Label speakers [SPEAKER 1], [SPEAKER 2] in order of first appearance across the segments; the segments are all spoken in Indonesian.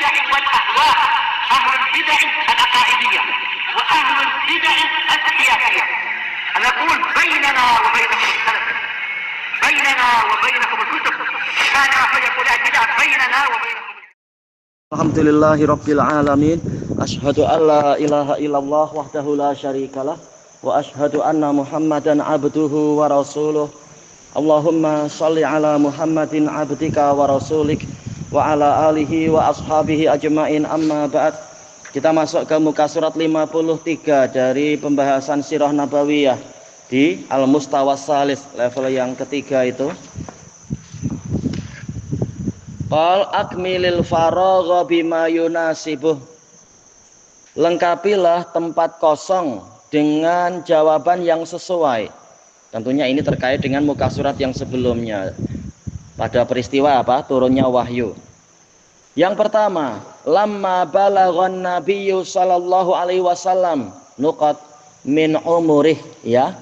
[SPEAKER 1] البدع والأهواء، أهل البدع العقائدية وأهل البدع السياسية. نقول بيننا وبينكم السلف، بيننا وبينكم الكتب، كان فيقول البدع بيننا وبينكم.
[SPEAKER 2] Alhamdulillahirabbil alamin. Asyhadu alla ilaha illallah wahdahu la syarikalah wa asyhadu anna Muhammadan abduhu wa rasuluh. Allahumma shalli ala Muhammadin abdika wa rasulik wa ala alihi wa ashabihi ajmain, amma ba'd. Kita masuk ke muka surat 53 dari pembahasan sirah nabawiyah di Al-Mustawa Salis, level yang ketiga itu. Qal akmilil faragha bima yunasibuh. Lengkapilah tempat kosong dengan jawaban yang sesuai. Tentunya ini terkait dengan muka surat yang sebelumnya. Pada peristiwa apa? Turunnya wahyu. Yang pertama, lamma balaghan nabiyyu sallallahu alaihi wasallam nuqat min umurih, ya.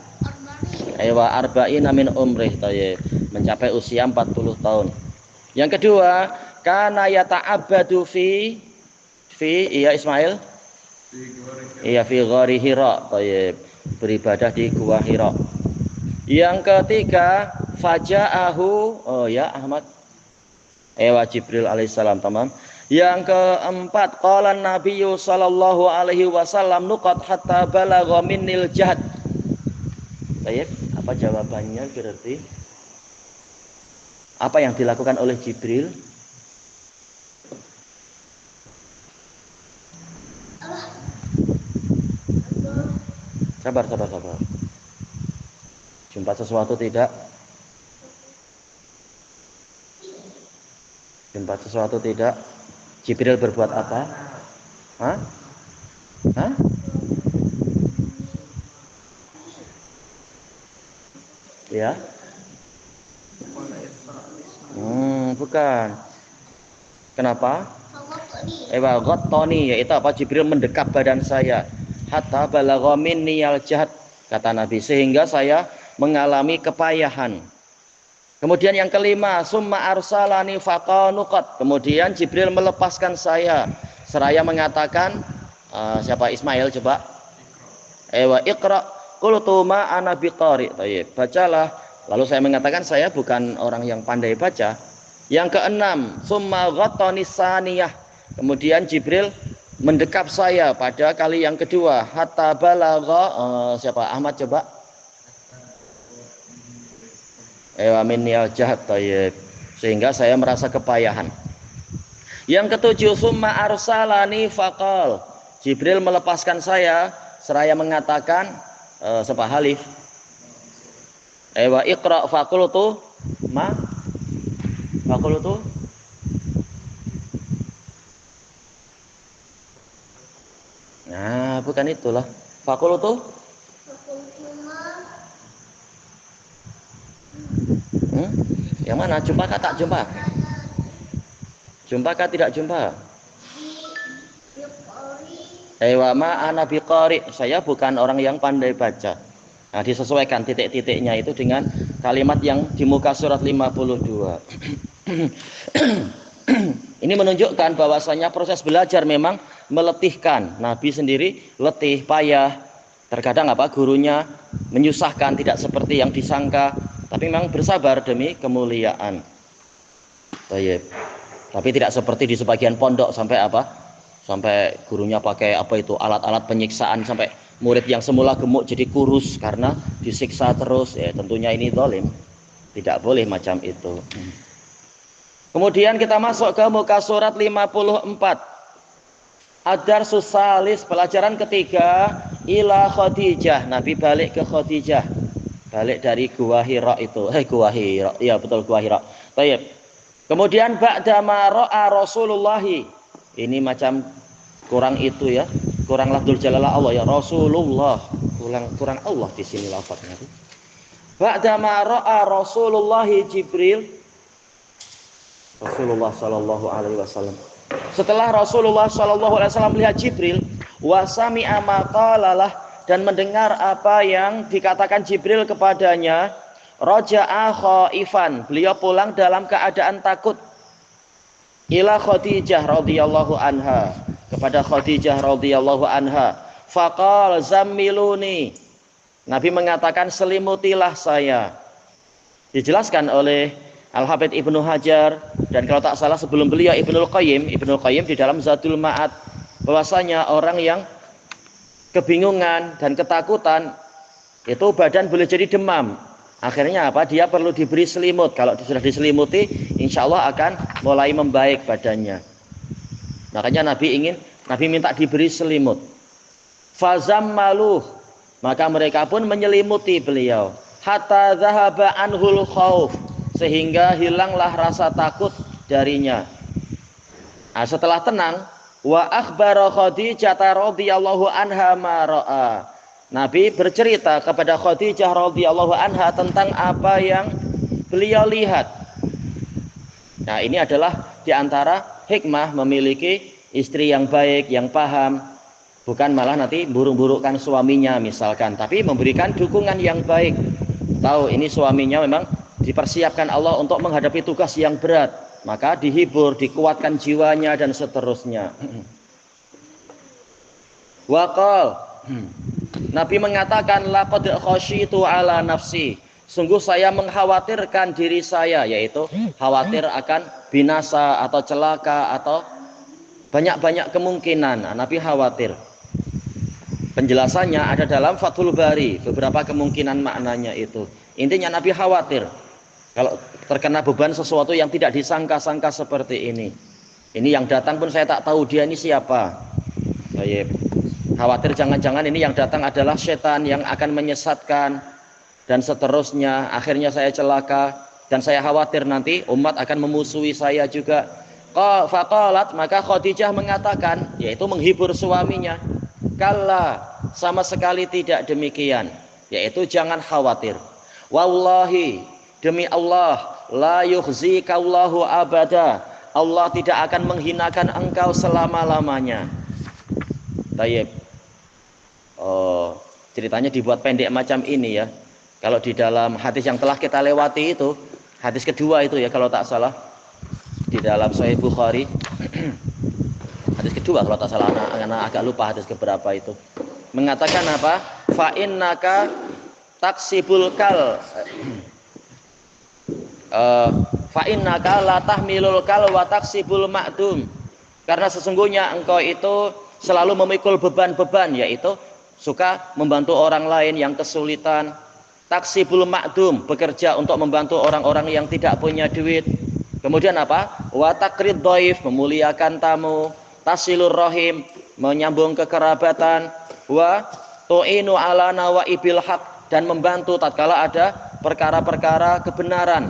[SPEAKER 2] Aywa arba'ina min umrih, mencapai usia 40 tahun. Yang kedua, kana yata'abbadu fi iya Ismail? Iya, fi ghari Hira, beribadah di gua Hira. Yang ketiga, faja'ahu, oh ya Ahmad, Jibril alaihissalam, tamam. Yang keempat, qala nabiyyu sallallahu alaihi wasallam nuqat hatta balagha minnil jahd. Baik, apa jawabannya berarti? Apa yang dilakukan oleh Jibril? Sabar. Jumpa sesuatu tidak? Jumpa sesuatu tidak? Jibril berbuat apa? Hah? Ya? Bukan. Kenapa? Ghattani, yaitu apa? Jibril mendekap badan saya. Hatta balagha minni al-jahd, kata Nabi, sehingga saya mengalami kepayahan. Kemudian yang kelima, summa arsalani faqanuqat. Kemudian Jibril melepaskan saya seraya mengatakan, siapa Ismail coba? Iqra qultu ma ana biqari. Bacalah. Lalu saya mengatakan saya bukan orang yang pandai baca. Yang keenam, summa ghattani saniyah. Kemudian Jibril mendekap saya pada kali yang kedua. Hatta balagha, siapa? Ahmad coba. Minni al-jahd, sehingga saya merasa kepayahan. Yang ketujuh, summa arsalani faqal. Jibril melepaskan saya seraya mengatakan, siapa? Halif. Iqra faqultu ma faqultu. Nah, bukan itulah. Faqultu. Yang mana? Jumpa kah tak jumpa? Jumpa kah tidak jumpa? Ma ana biqari. Saya bukan orang yang pandai baca. Nah, disesuaikan titik-titiknya itu dengan kalimat yang di muka surat 52. Ini menunjukkan bahwasanya proses belajar memang meletihkan. Nabi sendiri letih, payah. Terkadang gurunya menyusahkan, tidak seperti yang disangka, tapi memang bersabar demi kemuliaan. Tapi tidak seperti di sebagian pondok sampai sampai gurunya pakai alat-alat penyiksaan sampai murid yang semula gemuk jadi kurus karena disiksa terus. Tentunya ini zalim. Tidak boleh macam itu. Kemudian kita masuk ke muka surat 54. Ad-Darsus Salis, pelajaran ketiga, ila Khadijah. Nabi balik ke Khadijah. Balik dari Gua Hira itu. Gua Hira. Iya, betul, Gua Hira. Baik. Kemudian ba'dama ra'a Rasulullahi. Ini macam kurang itu ya. Kurang lafzul jalalah Allah ya, Rasulullah. Kurang Allah di sini lafaznya. Ba'dama ra'a Rasulullah Jibril. Rasulullah sallallahu alaihi wasallam. Setelah Rasulullah sallallahu alaihi wasallam melihat Jibril, wa sami'a ma qalalah, dan mendengar apa yang dikatakan Jibril kepadanya, raja'a khaifan, beliau pulang dalam keadaan takut. ila Khadijah radhiyallahu anha, kepada Khadijah radhiyallahu anha. Faqal zammiluni, Nabi mengatakan selimutilah saya. Dijelaskan oleh Al-Hafidz Ibnu Hajar, dan kalau tak salah sebelum beliau Ibnul Qayyim di dalam Zadul Ma'ad, bahwasanya orang yang kebingungan dan ketakutan itu badan boleh jadi demam. Akhirnya apa? Dia perlu diberi selimut. Kalau sudah diselimuti, insya Allah akan mulai membaik badannya. Makanya Nabi minta diberi selimut. Fazammaluh, maka mereka pun menyelimut beliau. Hatta zahaba anhul khauf, sehingga hilanglah rasa takut darinya. Nah, setelah tenang, wa akhbara Khadijah radhiyallahu anha ma ra'a. Nabi bercerita kepada Khadijah radhiyallahu anha tentang apa yang beliau lihat. Nah, ini adalah diantara hikmah memiliki istri yang baik, yang paham. Bukan malah nanti buruk-burukkan suaminya misalkan, tapi memberikan dukungan yang baik. Tahu ini suaminya memang dipersiapkan Allah untuk menghadapi tugas yang berat, maka dihibur, dikuatkan jiwanya dan seterusnya. Waqal, Nabi mengatakan laqad khasyitu ala nafsi, sungguh saya mengkhawatirkan diri saya, yaitu khawatir akan binasa atau celaka atau banyak-banyak kemungkinan. Nabi khawatir. Penjelasannya ada dalam Fathul Bari, beberapa kemungkinan maknanya itu. Intinya Nabi khawatir kalau terkena beban sesuatu yang tidak disangka-sangka seperti ini. Ini yang datang pun saya tak tahu dia ini siapa. Baik. Khawatir jangan-jangan ini yang datang adalah setan yang akan menyesatkan dan seterusnya. Akhirnya saya celaka dan saya khawatir nanti umat akan memusuhi saya juga. Faqalat, maka Khadijah mengatakan, yaitu menghibur suaminya, kalla, sama sekali tidak demikian, yaitu jangan khawatir. Wallahi, demi Allah, la yukhzikallahu abada, Allah tidak akan menghinakan engkau selama-lamanya. Tayyib. Oh, ceritanya dibuat pendek macam ini ya. Kalau di dalam hadis yang telah kita lewati itu, hadis kedua itu ya kalau tak salah, di dalam Sahih Bukhari, hadis kedua kalau tak salah, anak agak lupa hadis keberapa itu. Mengatakan apa? Fa innaka taksibul kal, fa innaka la tahmilul kal wa taksibul ma'dum. Karena sesungguhnya engkau itu selalu memikul beban-beban, yaitu suka membantu orang lain yang kesulitan. Taksibul ma'dum, bekerja untuk membantu orang-orang yang tidak punya duit. Kemudian apa? Wa takrid dhaif, memuliakan tamu. Tasilur rahim, menyambung kekerabatan. Wa tu'inu ala nawaibil haq, dan membantu tatkala ada perkara-perkara kebenaran.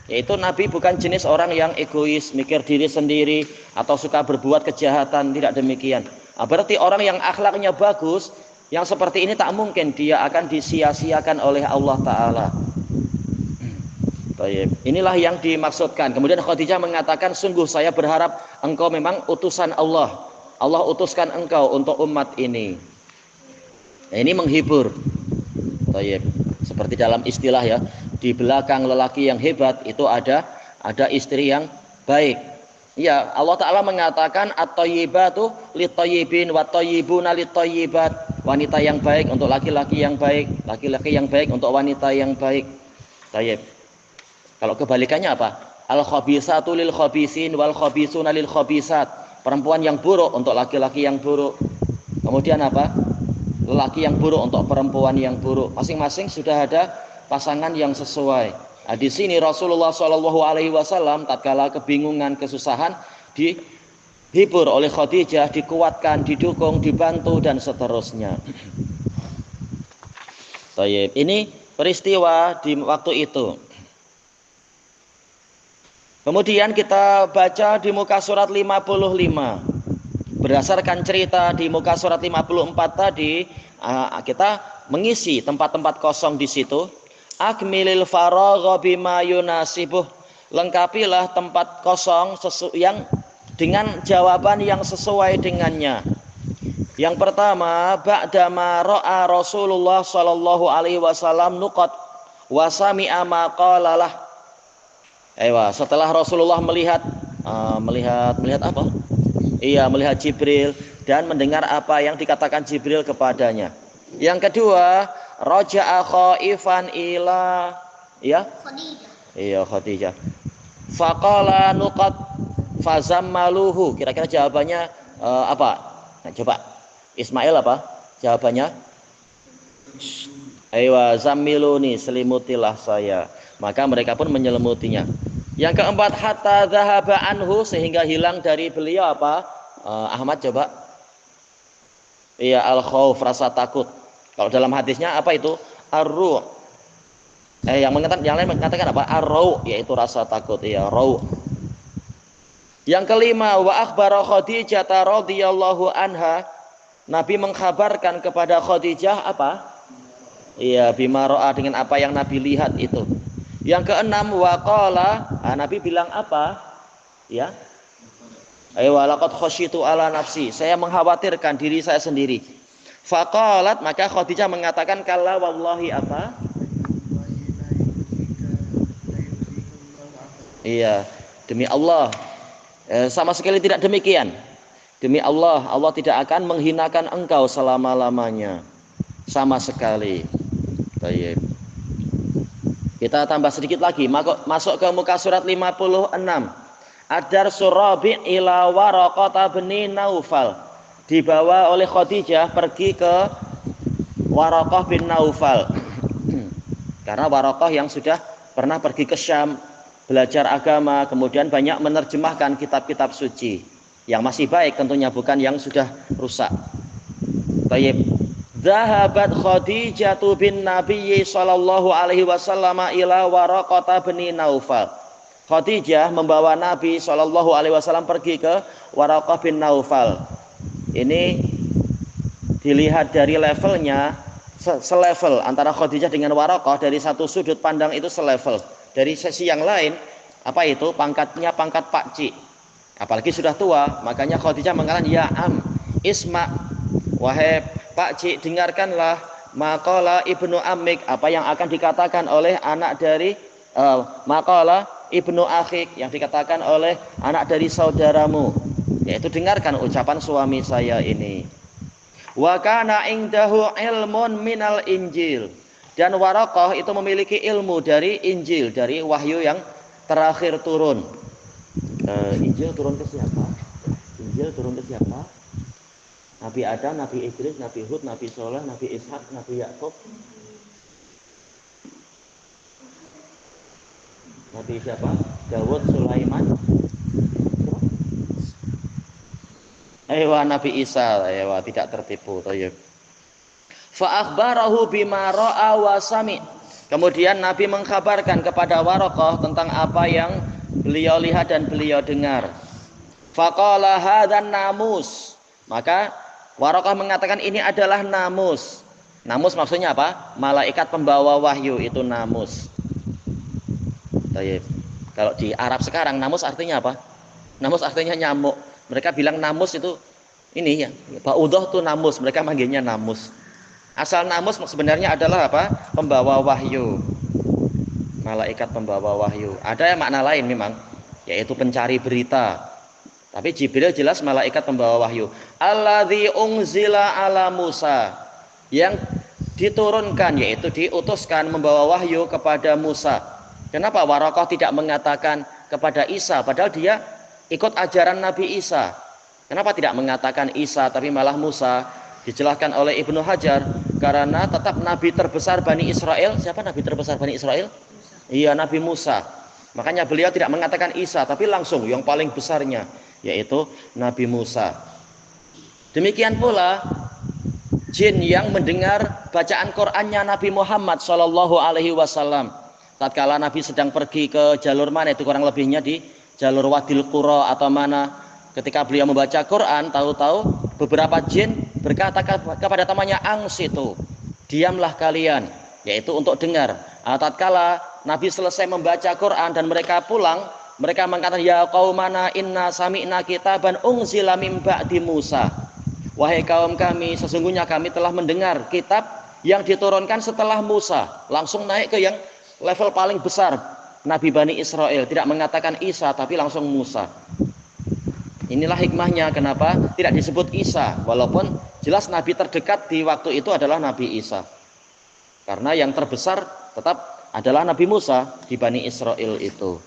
[SPEAKER 2] Yaitu Nabi bukan jenis orang yang egois, mikir diri sendiri atau suka berbuat kejahatan, tidak demikian. Berarti orang yang akhlaknya bagus, yang seperti ini tak mungkin dia akan disia-siakan oleh Allah Ta'ala. Inilah yang dimaksudkan. Kemudian Khadijah mengatakan, sungguh saya berharap engkau memang utusan Allah. Allah utuskan engkau untuk umat ini. Nah, ini menghibur. Seperti dalam istilah ya, di belakang lelaki yang hebat itu ada istri yang baik. Ya, Allah Ta'ala mengatakan at-thayyibatu lit-thayyibin wat-thayyibuna lit-thayyibat. Wanita yang baik untuk laki-laki yang baik, laki-laki yang baik untuk wanita yang baik. Tayyib. Kalau kebalikannya apa? Al-khabisatu lil-khabisin wal-khabisuna lil-khabisat. Perempuan yang buruk untuk laki-laki yang buruk. Kemudian apa? Lelaki yang buruk untuk perempuan yang buruk. Masing-masing sudah ada pasangan yang sesuai. Nah, di sini Rasulullah SAW tatkala kebingungan, kesusahan, dihibur oleh Khadijah, dikuatkan, didukung, dibantu dan seterusnya. Ini peristiwa di waktu itu. Kemudian kita baca di muka surat 55. Berdasarkan cerita di muka surat 54 tadi, kita mengisi tempat-tempat kosong di situ. Akmilil faragha bima yunasibuh, lengkapilah tempat kosong yang dengan jawaban yang sesuai dengannya. Yang pertama, ba'dama ra'a Rasulullah sallallahu alaihi wasallam nuqat wa sami'a ma qalalah. Setelah Rasulullah melihat melihat apa? Iya, melihat Jibril dan mendengar apa yang dikatakan Jibril kepadanya. Yang kedua, raja'a khaifan ila, ya?
[SPEAKER 1] Khadijah.
[SPEAKER 2] Iya, Khadijah. Faqala nuqat fazammaluhu. Kira-kira jawabannya apa? Nah, coba. Ismail apa? Jawabannya? Aywa zammiluni, selimutilah saya. Maka mereka pun menyelimutinya. Yang keempat, hatta dhahaba anhu, sehingga hilang dari beliau apa? Ahmad coba. Iya, al-khauf, rasa takut. Kalau dalam hadisnya apa itu? Ar-ru'. Yang lain mengatakan apa? Ar-ru', yaitu rasa takut. Iya, ru'. Yang kelima, wa akhbara Khadijah radhiyallahu anha. Nabi mengkhabarkan kepada Khadijah apa? Iya, bima ra'a, dengan apa yang Nabi lihat itu. Yang keenam, waqala, Nabi bilang apa? Ya. Ayo laqad khasyitu ala nafsi, saya mengkhawatirkan diri saya sendiri. Faqalat, maka Khadijah mengatakan kalla wallahi apa? Iya, demi Allah. Sama sekali tidak demikian. Demi Allah, Allah tidak akan menghinakan engkau selama-lamanya. Sama sekali. Baik. Kita tambah sedikit lagi, masuk ke muka surat 56. Adar surabi ila Waraqah bin Naufal. Dibawa oleh Khadijah pergi ke Waraqah bin Naufal. Karena Waraqah yang sudah pernah pergi ke Syam, belajar agama, kemudian banyak menerjemahkan kitab-kitab suci. Yang masih baik tentunya, bukan yang sudah rusak. Baik. Zahabat Khadijah bin Nabi sallallahu alaihi wasallam ila Waraqah bin Naufal. Khadijah membawa Nabi sallallahu alaihi wasallam pergi ke Waraqah bin Naufal. Ini dilihat dari levelnya, selevel antara Khadijah dengan Waraqah, dari satu sudut pandang itu selevel. Dari sisi yang lain, apa itu? Pangkatnya pangkat pakcik. Apalagi sudah tua, makanya Khadijah mengatakan, ya am, isma, wahai pakcik, dengarkanlah maqala ibnu ammik, apa yang akan dikatakan oleh anak dari maqala ibnu akhik, yang dikatakan oleh anak dari saudaramu, yaitu dengarkan ucapan suami saya ini. Wa kana indahu ilmun minal injil, dan Waraqah itu memiliki ilmu dari Injil, dari wahyu yang terakhir turun. Injil turun ke siapa? Injil turun ke siapa? Nabi Adam, Nabi Idris, Nabi Hud, Nabi Soleh, Nabi Ishak, Nabi Yakub. Nabi siapa? Dawud, Sulaiman. Nabi Isa. Tidak tertipu. Fa akhbarahu bima ra'a wa sami'. Kemudian Nabi mengkabarkan kepada Waraqah tentang apa yang beliau lihat dan beliau dengar. Faqala hadzan namus. Maka Waraqah mengatakan ini adalah namus. Namus maksudnya apa? Malaikat pembawa wahyu, itu namus. Baik. Kalau di Arab sekarang namus artinya apa? Namus artinya nyamuk. Mereka bilang namus itu ini ya, ba'udhah itu namus, mereka manggilnya namus. Asal namus sebenarnya adalah apa? Pembawa wahyu. Malaikat pembawa wahyu. Ada makna lain memang, yaitu pencari berita. Tapi Jibril jelas malaikat pembawa wahyu. Alladzi unzila ala Musa, yang diturunkan, yaitu diutuskan membawa wahyu kepada Musa. Kenapa Waraqah tidak mengatakan kepada Isa, padahal dia ikut ajaran Nabi Isa? Kenapa tidak mengatakan Isa tapi malah Musa? Dijelaskan oleh Ibnu Hajar, karena tetap Nabi terbesar Bani Israel. Siapa Nabi terbesar Bani Israel? Iya, Nabi Musa. Makanya beliau tidak mengatakan Isa, tapi langsung yang paling besarnya, yaitu Nabi Musa. Demikian pula jin yang mendengar bacaan Qur'annya Nabi Muhammad sallallahu alaihi wasallam. Tatkala Nabi sedang pergi ke jalur mana itu, kurang lebihnya di jalur Wadil Qura atau mana, ketika beliau membaca Quran, tahu-tahu beberapa jin berkata kepada temannya, angsitu, diamlah kalian, yaitu untuk dengar. Tatkala Nabi selesai membaca Quran dan mereka pulang, mereka mengatakan, ya qaumana inna sami'na kitaban unzila min ba'di Musa. Wahai kaum kami, sesungguhnya kami telah mendengar kitab yang diturunkan setelah Musa. Langsung naik ke yang level paling besar, Nabi Bani Israel. Tidak mengatakan Isa tapi langsung Musa. Inilah hikmahnya kenapa tidak disebut Isa, walaupun jelas nabi terdekat di waktu itu adalah Nabi Isa. Karena yang terbesar tetap adalah Nabi Musa di Bani Israel itu.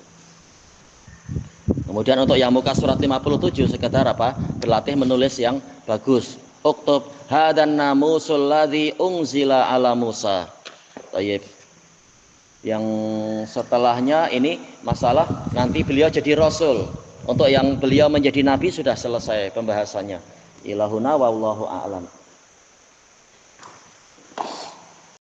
[SPEAKER 2] Kemudian untuk yang muka surat 57 sekedar apa? Berlatih menulis yang bagus. Uktub hadan namusul ladzi unzila ala Musa. Tayyib. Yang setelahnya ini masalah nanti beliau jadi rasul. Untuk yang beliau menjadi nabi sudah selesai pembahasannya. Ilahuna wallahu a'lam.